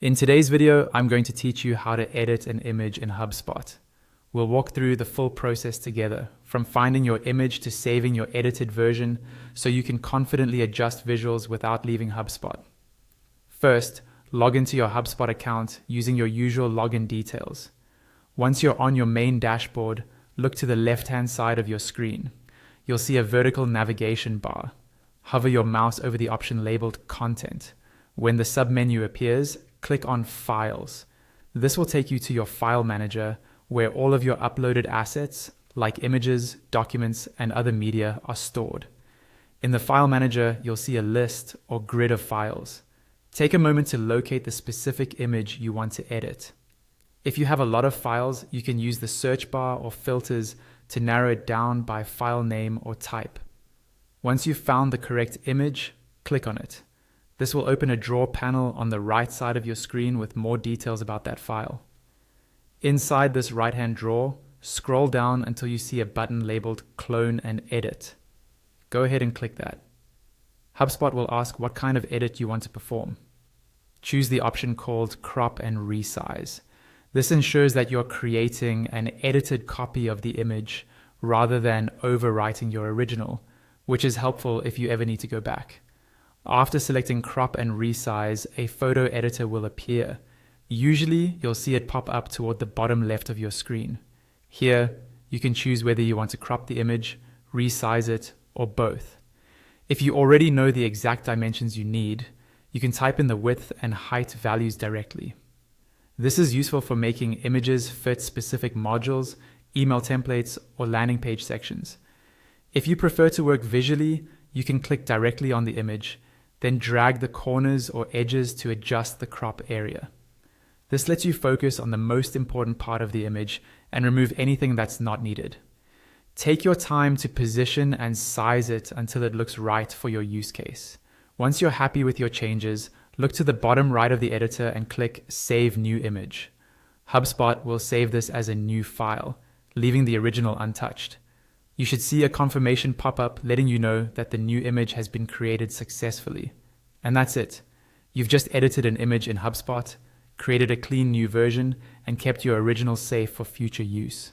In today's video, I'm going to teach you how to edit an image in HubSpot. We'll walk through the full process together, from finding your image to saving your edited version so you can confidently adjust visuals without leaving HubSpot. First, log into your HubSpot account using your usual login details. Once you're on your main dashboard, look to the left-hand side of your screen. You'll see a vertical navigation bar. Hover your mouse over the option labeled Content. When the submenu appears, click on Files. This will take you to your file manager where all of your uploaded assets, like images, documents, and other media, are stored. In the file manager, you'll see a list or grid of files. Take a moment to locate the specific image you want to edit. If you have a lot of files, you can use the search bar or filters to narrow it down by file name or type. Once you've found the correct image, click on it. This will open a drawer panel on the right side of your screen with more details about that file. Inside this right-hand drawer, scroll down until you see a button labeled Clone and Edit. Go ahead and click that. HubSpot will ask what kind of edit you want to perform. Choose the option called Crop and Resize. This ensures that you're creating an edited copy of the image rather than overwriting your original, which is helpful if you ever need to go back. After selecting Crop and Resize, a photo editor will appear. Usually, you'll see it pop up toward the bottom left of your screen. Here, you can choose whether you want to crop the image, resize it, or both. If you already know the exact dimensions you need, you can type in the width and height values directly. This is useful for making images fit specific modules, email templates, or landing page sections. If you prefer to work visually, you can click directly on the image, then drag the corners or edges to adjust the crop area. This lets you focus on the most important part of the image and remove anything that's not needed. Take your time to position and size it until it looks right for your use case. Once you're happy with your changes, look to the bottom right of the editor and click Save New Image. HubSpot will save this as a new file, leaving the original untouched. You should see a confirmation pop up letting you know that the new image has been created successfully. And that's it. You've just edited an image in HubSpot, created a clean new version, and kept your original safe for future use.